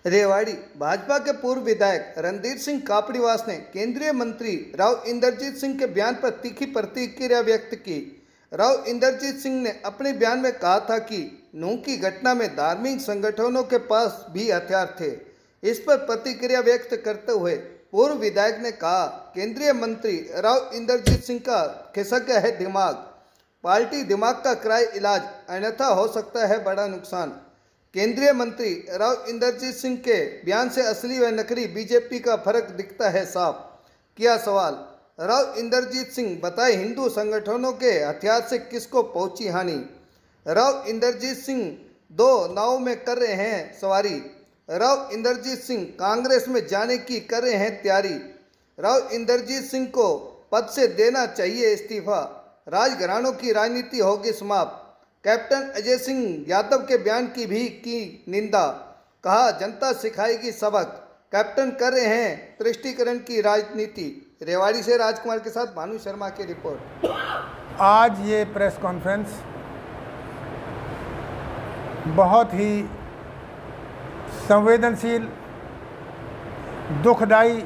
रेवाड़ी भाजपा के पूर्व विधायक रणधीर सिंह कापड़ीवास ने केंद्रीय मंत्री राव इंद्रजीत सिंह के बयान पर तीखी प्रतिक्रिया व्यक्त की। राव इंद्रजीत सिंह ने अपने बयान में कहा था कि नूह की घटना में धार्मिक संगठनों के पास भी हथियार थे। इस पर प्रतिक्रिया व्यक्त करते हुए पूर्व विधायक ने कहा, केंद्रीय मंत्री राव इंद्रजीत सिंह का खिसक है दिमाग, पार्टी दिमाग का कराए इलाज, अन्यथा हो सकता है बड़ा नुकसान। केंद्रीय मंत्री राव इंद्रजीत सिंह के बयान से असली व नकली बीजेपी का फर्क दिखता है साफ। किया सवाल, राव इंद्रजीत सिंह बताए हिंदू संगठनों के हथियार से किसको पहुंची हानि। राव इंद्रजीत सिंह दो नाव में कर रहे हैं सवारी। राव इंद्रजीत सिंह कांग्रेस में जाने की कर रहे हैं तैयारी। राव इंद्रजीत सिंह को पद से देना चाहिए इस्तीफा, राजघरानों की राजनीति होगी समाप्त। कैप्टन अजय सिंह यादव के बयान की भी की निंदा, कहा जनता सिखाएगी सबक, कैप्टन कर रहे हैं तुष्टीकरण की राजनीति। रेवाड़ी से राजकुमार के साथ भानु शर्मा की रिपोर्ट। आज ये प्रेस कॉन्फ्रेंस बहुत ही संवेदनशील, दुखदाई,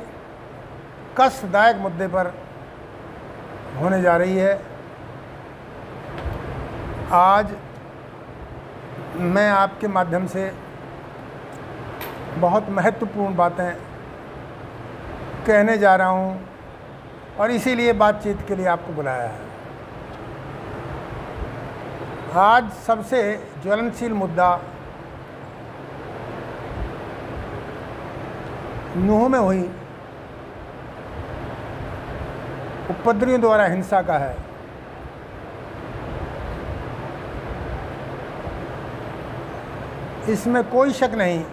कष्टदायक मुद्दे पर होने जा रही है। आज मैं आपके माध्यम से बहुत महत्वपूर्ण बातें कहने जा रहा हूं और इसीलिए बातचीत के लिए आपको बुलाया है। आज सबसे ज्वलनशील मुद्दा नूह में हुई उपद्रवियों द्वारा हिंसा का है। इसमें कोई शक नहीं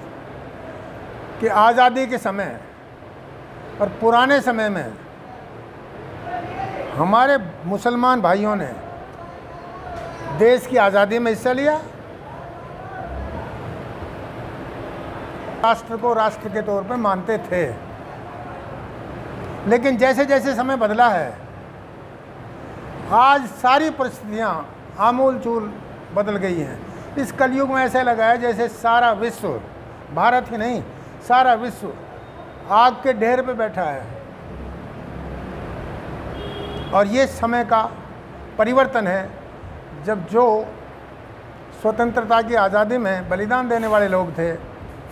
कि आज़ादी के समय और पुराने समय में हमारे मुसलमान भाइयों ने देश की आज़ादी में हिस्सा लिया, राष्ट्र को राष्ट्र के तौर पर मानते थे। लेकिन जैसे जैसे समय बदला है, आज सारी परिस्थितियां आमूल चूल बदल गई हैं। इस कलयुग में ऐसा लगा है जैसे सारा विश्व, भारत ही नहीं सारा विश्व आग के ढेर पे बैठा है। और ये समय का परिवर्तन है जब जो स्वतंत्रता की आज़ादी में बलिदान देने वाले लोग थे,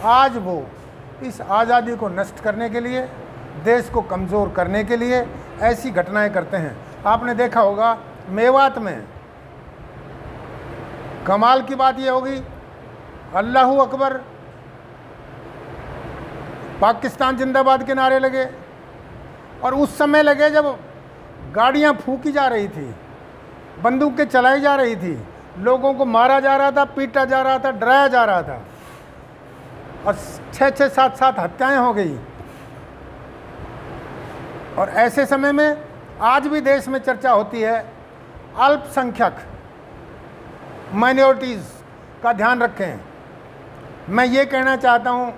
आज वो इस आज़ादी को नष्ट करने के लिए, देश को कमज़ोर करने के लिए ऐसी घटनाएं करते हैं। आपने देखा होगा मेवात में कमाल की बात यह होगी, अल्लाहू अकबर, पाकिस्तान जिंदाबाद के नारे लगे और उस समय लगे जब गाड़ियां फूकी जा रही थी, बंदूकें चलाई जा रही थी, लोगों को मारा जा रहा था, पीटा जा रहा था, डराया जा रहा था और 6-6, 7-7 हत्याएं हो गई। और ऐसे समय में आज भी देश में चर्चा होती है अल्पसंख्यक माइनॉरिटीज़ का ध्यान रखें। मैं ये कहना चाहता हूँ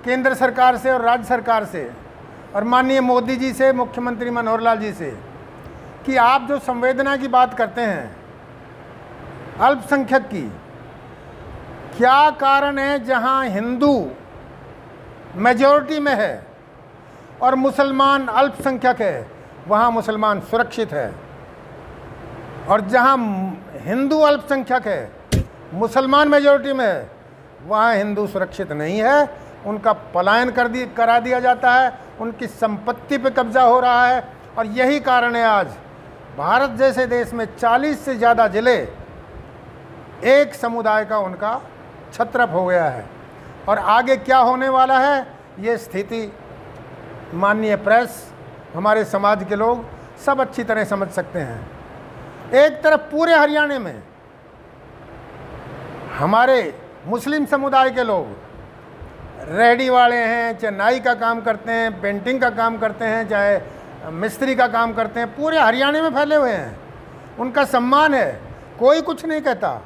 केंद्र सरकार से और राज्य सरकार से और माननीय मोदी जी से, मुख्यमंत्री मनोहर लाल जी से, कि आप जो संवेदना की बात करते हैं अल्पसंख्यक की, क्या कारण है जहाँ हिंदू मेजॉरिटी में है और मुसलमान अल्पसंख्यक है, वहाँ मुसलमान सुरक्षित है, और जहाँ हिंदू अल्पसंख्यक है, मुसलमान मेजॉरिटी में है, वहाँ हिंदू सुरक्षित नहीं है। उनका पलायन करा दिया जाता है, उनकी संपत्ति पे कब्जा हो रहा है। और यही कारण है आज भारत जैसे देश में 40 से ज़्यादा ज़िले एक समुदाय का उनका छत्रप हो गया है। और आगे क्या होने वाला है, ये स्थिति माननीय प्रेस, हमारे समाज के लोग सब अच्छी तरह समझ सकते हैं। एक तरफ पूरे हरियाणा में हमारे मुस्लिम समुदाय के लोग, रेहड़ी वाले हैं, चाहे नाई का काम करते हैं, पेंटिंग का काम करते हैं, चाहे मिस्त्री का काम करते हैं, पूरे हरियाणा में फैले हुए हैं। उनका सम्मान है, कोई कुछ नहीं कहता।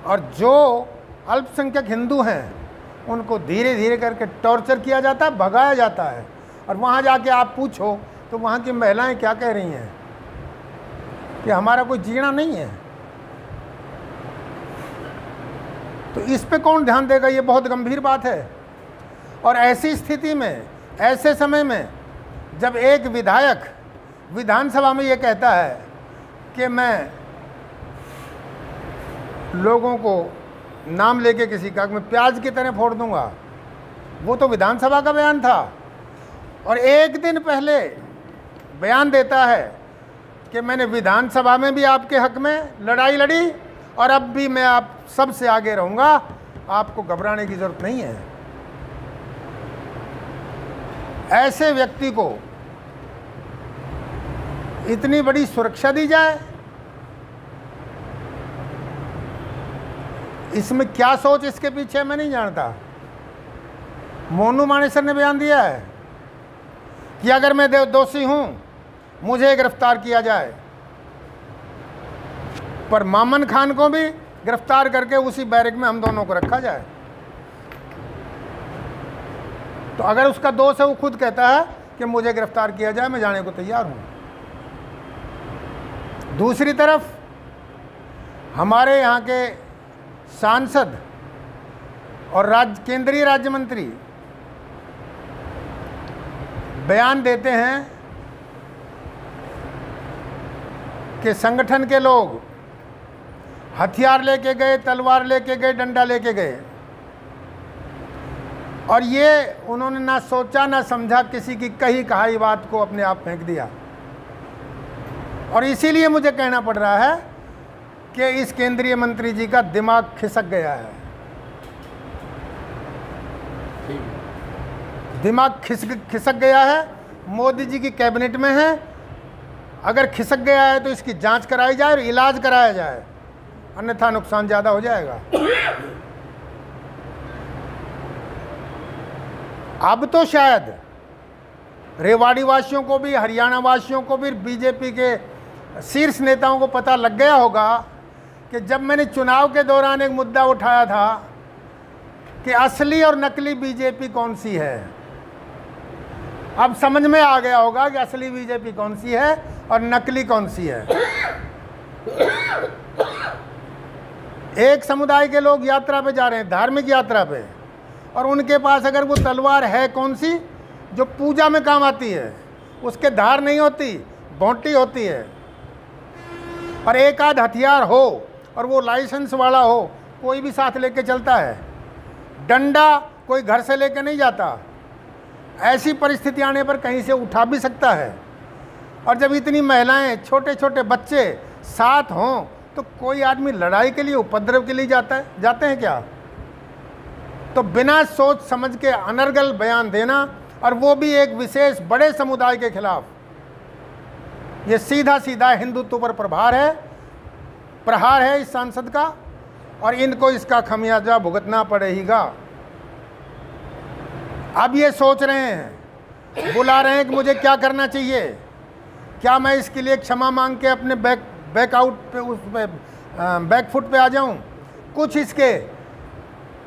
और जो अल्पसंख्यक हिंदू हैं, उनको धीरे धीरे करके टॉर्चर किया जाता है, भगाया जाता है। और वहाँ जाके आप पूछो तो वहाँ की महिलाएं क्या कह रही हैं कि हमारा कोई जीना नहीं है। तो इस पे कौन ध्यान देगा, ये बहुत गंभीर बात है। और ऐसी स्थिति में, ऐसे समय में जब एक विधायक विधानसभा में ये कहता है कि मैं लोगों को नाम लेके किसी का मैं प्याज की तरह फोड़ दूंगा, वो तो विधानसभा का बयान था। और एक दिन पहले बयान देता है कि मैंने विधानसभा में भी आपके हक में लड़ाई लड़ी और अब भी मैं आप सबसे आगे रहूंगा, आपको घबराने की जरूरत नहीं है। ऐसे व्यक्ति को इतनी बड़ी सुरक्षा दी जाए, इसमें क्या सोच इसके पीछे मैं नहीं जानता। मोनू मानेसर ने बयान दिया है कि अगर मैं दोषी हूं मुझे गिरफ्तार किया जाए, पर मामन खान को भी गिरफ्तार करके उसी बैरक में हम दोनों को रखा जाए। तो अगर उसका दोष है, वो खुद कहता है कि मुझे गिरफ्तार किया जाए, मैं जाने को तैयार हूं। दूसरी तरफ हमारे यहाँ के सांसद और केंद्रीय राज्य मंत्री बयान देते हैं कि संगठन के लोग हथियार लेके गए, तलवार लेके गए, डंडा लेके गए, और ये उन्होंने ना सोचा ना समझा, किसी की कही कहाई बात को अपने आप फेंक दिया। और इसीलिए मुझे कहना पड़ रहा है कि इस केंद्रीय मंत्री जी का दिमाग खिसक गया है। दिमाग खिसक गया है, मोदी जी की कैबिनेट में है। अगर खिसक गया है तो इसकी जांच कराई जाए और इलाज कराया जाए, अन्यथा नुकसान ज़्यादा हो जाएगा। अब तो शायद रेवाड़ी वासियों को भी, हरियाणा वासियों को भी, बीजेपी के शीर्ष नेताओं को पता लग गया होगा कि जब मैंने चुनाव के दौरान एक मुद्दा उठाया था कि असली और नकली बीजेपी कौन सी है, अब समझ में आ गया होगा कि असली बीजेपी कौन सी है और नकली कौन सी है। एक समुदाय के लोग यात्रा पे जा रहे हैं, धार्मिक यात्रा पे, और उनके पास अगर वो तलवार है कौन सी जो पूजा में काम आती है, उसके धार नहीं होती, भोंटी होती है, और एक आध हथियार हो और वो लाइसेंस वाला हो, कोई भी साथ लेके चलता है। डंडा कोई घर से लेके नहीं जाता, ऐसी परिस्थिति आने पर कहीं से उठा भी सकता है। और जब इतनी महिलाएं, छोटे छोटे बच्चे साथ हों तो कोई आदमी लड़ाई के लिए, उपद्रव के लिए जाते हैं क्या? तो बिना सोच समझ के अनर्गल बयान देना, और वो भी एक विशेष बड़े समुदाय के खिलाफ, ये सीधा सीधा हिंदुत्व पर प्रहार है इस सांसद का, और इनको इसका खमियाजा भुगतना पड़ेगा। अब ये सोच रहे हैं, बुला रहे हैं कि मुझे क्या करना चाहिए, क्या मैं इसके लिए क्षमा मांग के अपने बैकआउट पे, उस पे बैकफुट पे आ जाऊं? कुछ इसके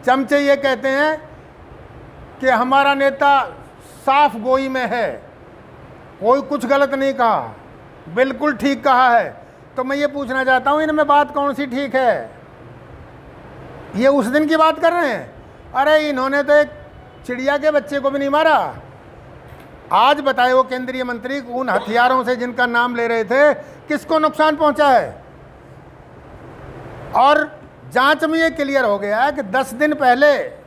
चमचे ये कहते हैं कि हमारा नेता साफ गोई में है, कोई कुछ गलत नहीं कहा, बिल्कुल ठीक कहा है। तो मैं ये पूछना चाहता हूँ, इनमें बात कौन सी ठीक है? ये उस दिन की बात कर रहे हैं? अरे इन्होंने तो एक चिड़िया के बच्चे को भी नहीं मारा। आज बताए वो केंद्रीय मंत्री, उन हथियारों से जिनका नाम ले रहे थे, किसको नुकसान पहुंचा है? और जांच में ये क्लियर हो गया है कि 10 दिन पहले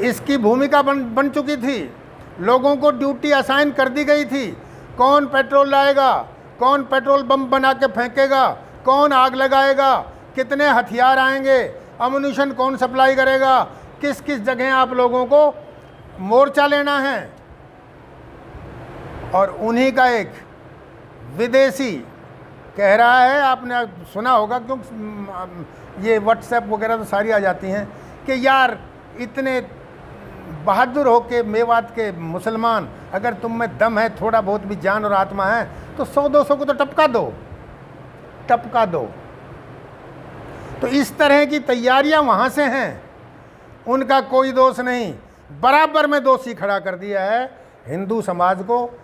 इसकी भूमिका बन चुकी थी, लोगों को ड्यूटी असाइन कर दी गई थी, कौन पेट्रोल लाएगा, कौन पेट्रोल बम बना के फेंकेगा, कौन आग लगाएगा, कितने हथियार आएंगे, अम्युनिशन कौन सप्लाई करेगा, किस किस जगह आप लोगों को मोर्चा लेना है। और उन्हीं का एक विदेशी कह रहा है, आपने सुना होगा क्योंकि ये व्हाट्सएप वगैरह तो सारी आ जाती हैं, कि यार इतने बहादुर हो के मेवात के मुसलमान, अगर तुम में दम है, थोड़ा बहुत भी जान और आत्मा है, तो 100-200 को तो टपका दो। तो इस तरह की तैयारियां वहाँ से हैं, उनका कोई दोष नहीं। बराबर में दोषी खड़ा कर दिया है हिंदू समाज को,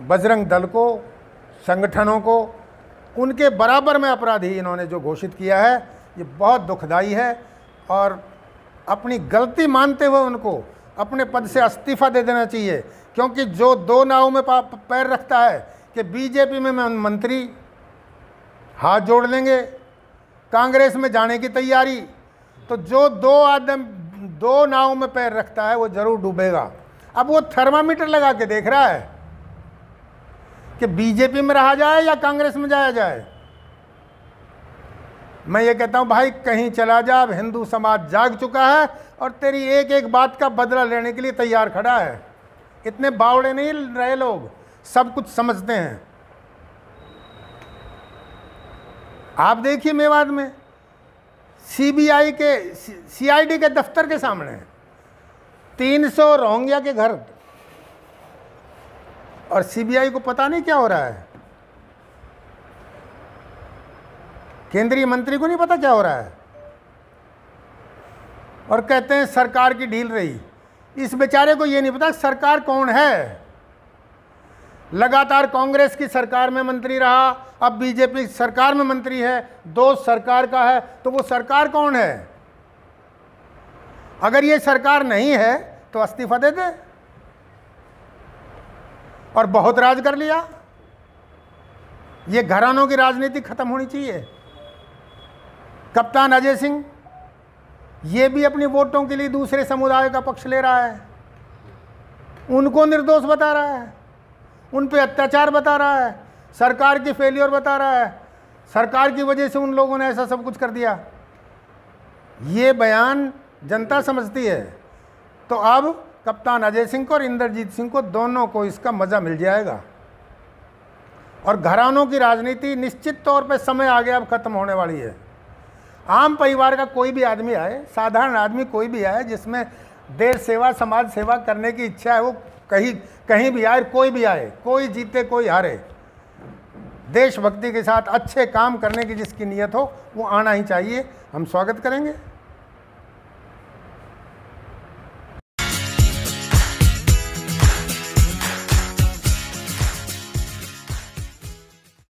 बजरंग दल को, संगठनों को, उनके बराबर में अपराधी इन्होंने जो घोषित किया है, ये बहुत दुखदाई है। और अपनी गलती मानते हुए उनको अपने पद से इस्तीफा दे देना चाहिए, क्योंकि जो दो नाव में पैर रखता है कि बीजेपी में मंत्री हाथ जोड़ लेंगे, कांग्रेस में जाने की तैयारी, तो जो दो नाव में पैर रखता है वो जरूर डूबेगा। अब वो थर्मामीटर लगा के देख रहा है कि बीजेपी में रहा जाए या कांग्रेस में जाया जाए। मैं ये कहता हूं भाई कहीं चला जा, अब हिंदू समाज जाग चुका है और तेरी एक एक बात का बदला लेने के लिए तैयार खड़ा है। इतने बावड़े नहीं रहे लोग, सब कुछ समझते हैं। आप देखिए मेवात में सीबीआई के सीआईडी के दफ्तर के सामने 300 रोहिंग्या के घर, और सीबीआई को पता नहीं क्या हो रहा है, केंद्रीय मंत्री को नहीं पता क्या हो रहा है, और कहते हैं सरकार की ढील रही। इस बेचारे को ये नहीं पता सरकार कौन है। लगातार कांग्रेस की सरकार में मंत्री रहा, अब बीजेपी सरकार में मंत्री है, दोस्त सरकार का है, तो वो सरकार कौन है? अगर ये सरकार नहीं है तो इस्तीफा दे दे। और बहुत राज कर लिया, ये घरानों की राजनीति खत्म होनी चाहिए। कप्तान अजय सिंह ये भी अपनी वोटों के लिए दूसरे समुदाय का पक्ष ले रहा है, उनको निर्दोष बता रहा है, उन पे अत्याचार बता रहा है, सरकार की फेलियर बता रहा है, सरकार की वजह से उन लोगों ने ऐसा सब कुछ कर दिया। ये बयान जनता समझती है। तो अब कप्तान अजय सिंह को और इंद्रजीत सिंह को दोनों को इसका मज़ा मिल जाएगा। और घरानों की राजनीति निश्चित तौर पे समय आ गया, अब खत्म होने वाली है। आम परिवार का कोई भी आदमी आए, साधारण आदमी कोई भी आए, जिसमें देश सेवा समाज सेवा करने की इच्छा है, वो कहीं भी आए, कोई भी आए, कोई जीते कोई हारे, देशभक्ति के साथ अच्छे काम करने की जिसकी नीयत हो वो आना ही चाहिए। हम स्वागत करेंगे।